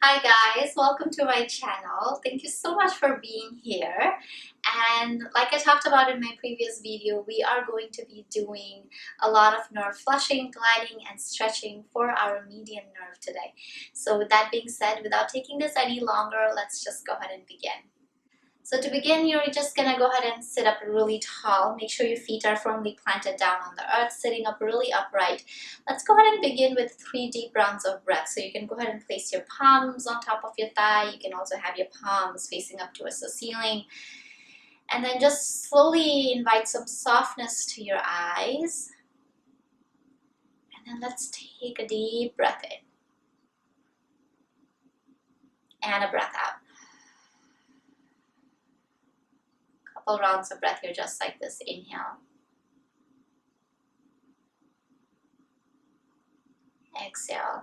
Hi guys, welcome to my channel. Thank you so much for being here. And like I talked about in my previous video, we are going to be doing a lot of nerve flushing, gliding, and stretching for our median nerve today. So with that being said, without taking this any longer, let's just go ahead and begin. So to begin, you're just gonna go ahead and sit up really tall. Make sure your feet are firmly planted down on the earth, sitting up really upright. Let's go ahead and begin with 3 deep rounds of breath. So you can go ahead and place your palms on top of your thigh. You can also have your palms facing up towards the ceiling. And then just slowly invite some softness to your eyes. And then let's take a deep breath in. And a breath out. Couple rounds of breath here, just like this. Inhale. Exhale.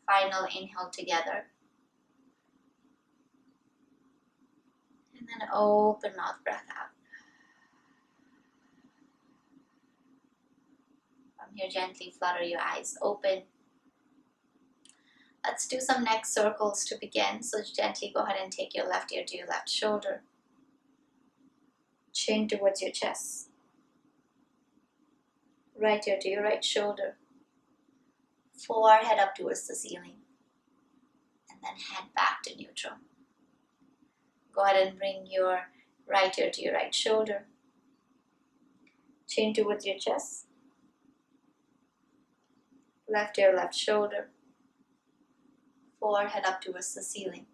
Final inhale together. And then open mouth breath out. From here, gently flutter your eyes open. Let's do some neck circles to begin. So gently go ahead and take your left ear to your left shoulder. Chin towards your chest. Right ear to your right shoulder. Forehead up towards the ceiling. And then head back to neutral. Go ahead and bring your right ear to your right shoulder. Chin towards your chest. Left ear, left shoulder. Forehead up towards the ceiling.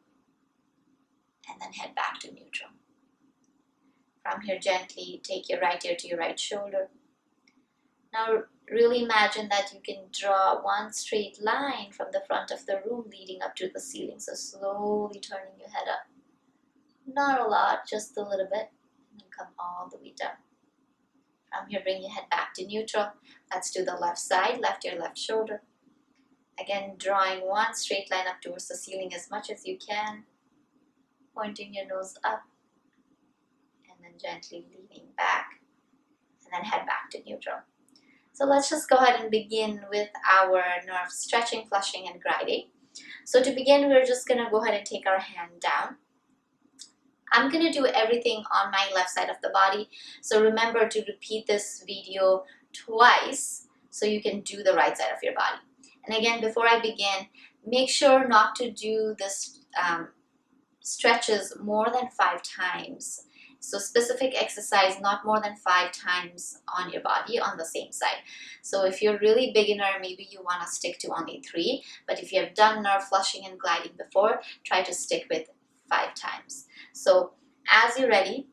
And then head back to neutral. From here, gently take your right ear to your right shoulder. Now really imagine that you can draw one straight line from the front of the room leading up to the ceiling. So slowly turning your head up. Not a lot, just a little bit. And then come all the way down. From here, bring your head back to neutral. Let's do the left side, left ear, left shoulder. Again, drawing one straight line up towards the ceiling as much as you can. Pointing your nose up. And then gently leaning back. And then head back to neutral. So let's just go ahead and begin with our nerve stretching, flushing, and gliding. So to begin, we're just going to go ahead and take our hand down. I'm going to do everything on my left side of the body. So remember to repeat this video twice so you can do the right side of your body. And again, before I begin, make sure not to do this stretches more than 5 times. So specific exercise, not more than 5 times on your body on the same side. So if you're really beginner, maybe you want to stick to only 3. But if you have done nerve flushing and gliding before, try to stick with 5 times. So as you're ready,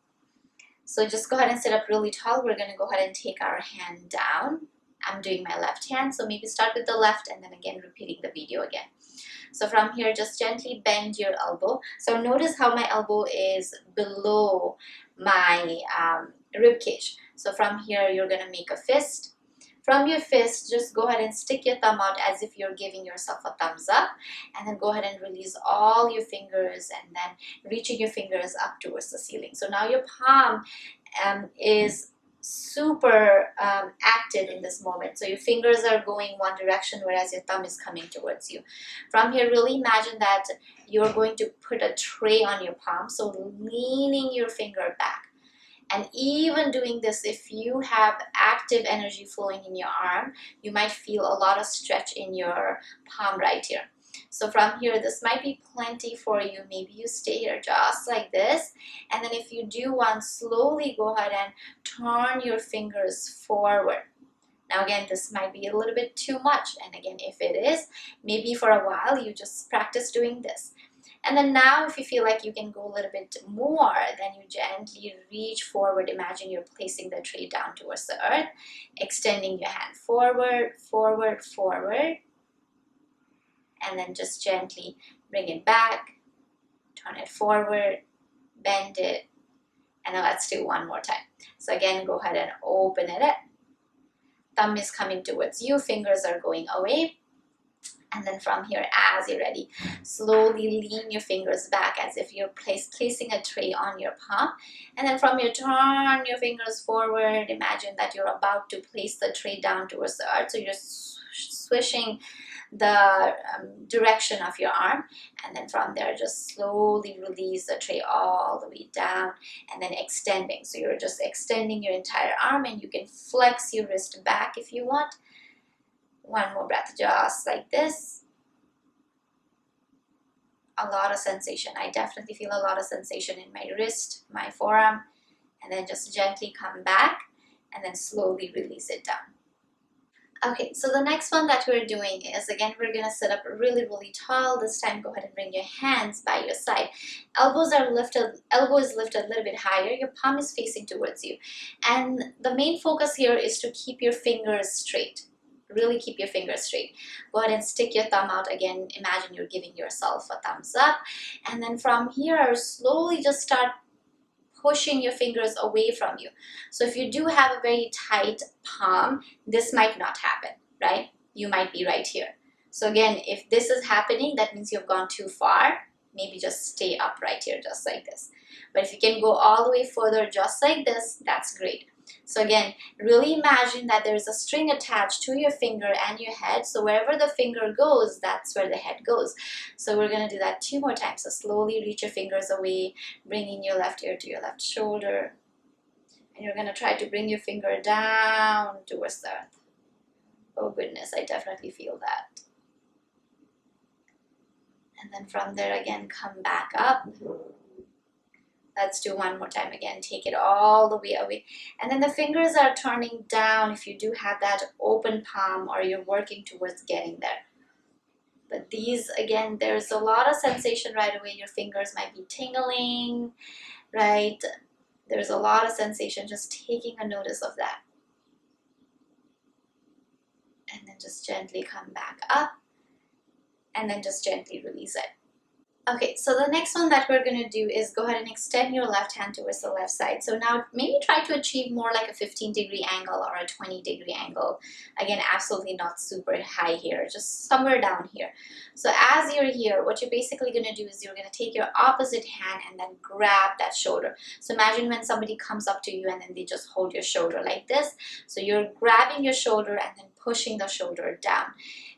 so just go ahead and sit up really tall. We're going to go ahead and take our hand down. I'm doing my left hand, so maybe start with the left and then again repeating the video again. So from here, just gently bend your elbow. So notice how my elbow is below my rib cage. So from here, you're going to make a fist. From your fist, just go ahead and stick your thumb out as if you're giving yourself a thumbs up. And then go ahead and release all your fingers and then reaching your fingers up towards the ceiling. So now your palm is super active in this moment. So your fingers are going one direction whereas your thumb is coming towards you. From here, really imagine that you're going to put a tray on your palm. So leaning your finger back. And even doing this, if you have active energy flowing in your arm, you might feel a lot of stretch in your palm right here. So from here, this might be plenty for you. Maybe you stay here just like this. And then if you do one, slowly go ahead and turn your fingers forward. Now again, this might be a little bit too much. And again, if it is, maybe for a while you just practice doing this. And then now if you feel like you can go a little bit more, then you gently reach forward. Imagine you're placing the tray down towards the earth, extending your hand forward, forward, forward. And then just gently bring it back, turn it forward, bend it, and then let's do one more time. So again, go ahead and open it up. Thumb is coming towards you, fingers are going away. And then from here, as you're ready, slowly lean your fingers back as if you're placing a tray on your palm. And then from here, turn your fingers forward. Imagine that you're about to place the tray down towards the earth. So you're swishing the direction of your arm. And then from there, just slowly release the tray all the way down and then extending. So you're just extending your entire arm, and you can flex your wrist back if you want. One more breath, just like this. A lot of sensation. I definitely feel a lot of sensation in my wrist, my forearm. And then just gently come back and then slowly release it down. Okay, so the next one that we're doing is, again, we're going to sit up really, really tall. This time, go ahead and bring your hands by your side. Elbow is lifted a little bit higher. Your palm is facing towards you. And the main focus here is to keep your fingers straight. Really keep your fingers straight. Go ahead and stick your thumb out. Again, imagine you're giving yourself a thumbs up. And then from here, slowly just start pushing your fingers away from you. So if you do have a very tight palm, this might not happen, right? You might be right here. So again, if this is happening, that means you've gone too far. Maybe just stay up right here, just like this. But if you can go all the way further, just like this, that's great. So again, really imagine that there's a string attached to your finger and your head. So wherever the finger goes, that's where the head goes. So we're going to do that 2 more times. So slowly reach your fingers away, bringing your left ear to your left shoulder. And you're going to try to bring your finger down towards the earth. Oh goodness, I definitely feel that. And then from there again, come back up. Let's do 1 more time again. Take it all the way away. And then the fingers are turning down if you do have that open palm or you're working towards getting there. But these, again, there's a lot of sensation right away. Your fingers might be tingling, right? There's a lot of sensation, just taking a notice of that. And then just gently come back up. And then just gently release it. Okay, so the next one that we're going to do is go ahead and extend your left hand towards the left side. So now maybe try to achieve more like a 15-degree angle or a 20-degree angle. Again, absolutely not super high here, just somewhere down here. So as you're here, what you're basically going to do is you're going to take your opposite hand and then grab that shoulder. So imagine when somebody comes up to you and then they just hold your shoulder like this. So you're grabbing your shoulder and then pushing the shoulder down.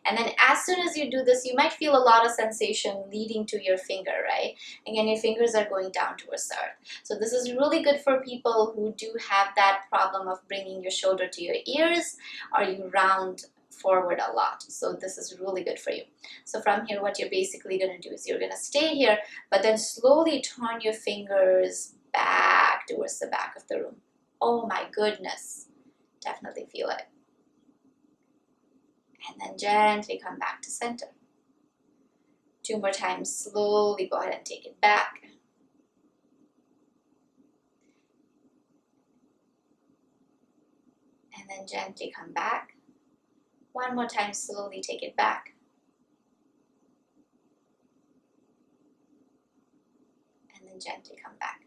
And then as soon as you do this, you might feel a lot of sensation leading to your finger, right? Again, your fingers are going down towards the earth. So this is really good for people who do have that problem of bringing your shoulder to your ears, or you round forward a lot. So this is really good for you. So from here, what you're basically going to do is you're going to stay here, but then slowly turn your fingers back towards the back of the room. Oh my goodness. Definitely feel it. And then gently come back to center. 2 more times, slowly go ahead and take it back. And then gently come back. 1 more time, slowly take it back. And then gently come back.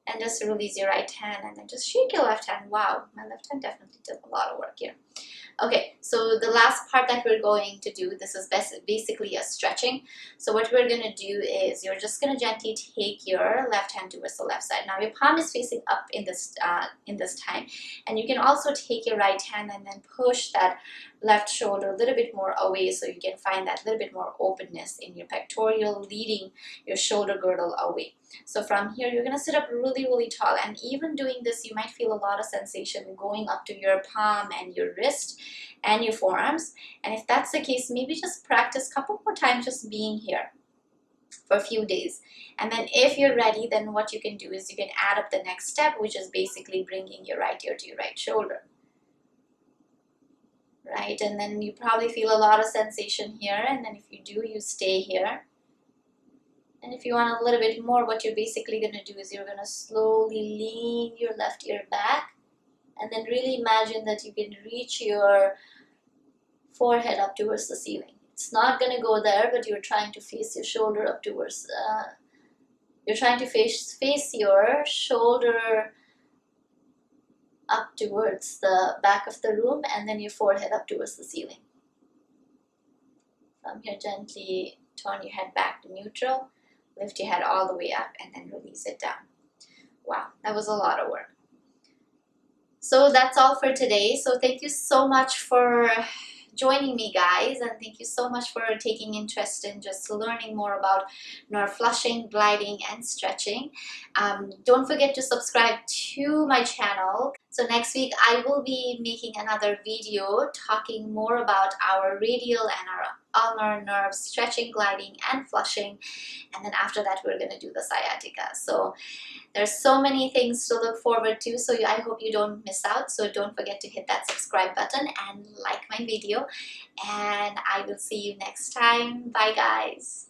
And just release your right hand and then just shake your left hand. Wow, my left hand definitely did a lot of work here. Okay, so the last part that we're going to do, this is basically a stretching. So what we're going to do is you're just going to gently take your left hand towards the left side. Now your palm is facing up in this time. And you can also take your right hand and then push that left shoulder a little bit more away so you can find that little bit more openness in your pectoral, leading your shoulder girdle away. So from here, you're going to sit up really, really tall. And even doing this, you might feel a lot of sensation going up to your palm and your wrist and your forearms. And if that's the case, maybe just practice a couple more times just being here for a few days. And then if you're ready, then what you can do is you can add up the next step, which is basically bringing your right ear to your right shoulder. Right, and then you probably feel a lot of sensation here, and then if you do, you stay here. And if you want a little bit more, what you're basically going to do is you're going to slowly lean your left ear back, and then really imagine that you can reach your forehead up towards the ceiling. It's not going to go there, but you're trying to face your shoulder up towards, you're trying to face your shoulder up towards the back of the room, and then your forehead up towards the ceiling. From here, gently turn your head back to neutral, lift your head all the way up, and then release it down. Wow, that was a lot of work. So that's all for today. So thank you so much for joining me, guys, and thank you so much for taking interest in just learning more about nerve flushing, gliding, and stretching. Don't forget to subscribe to my channel. So next week I will be making another video talking more about our radial and our ulnar nerves, stretching, gliding, and flushing, and then after that we're going to do the sciatica. So there's so many things to look forward to, so I hope you don't miss out. So don't forget to hit that subscribe button and like my video, and I will see you next time. Bye, guys.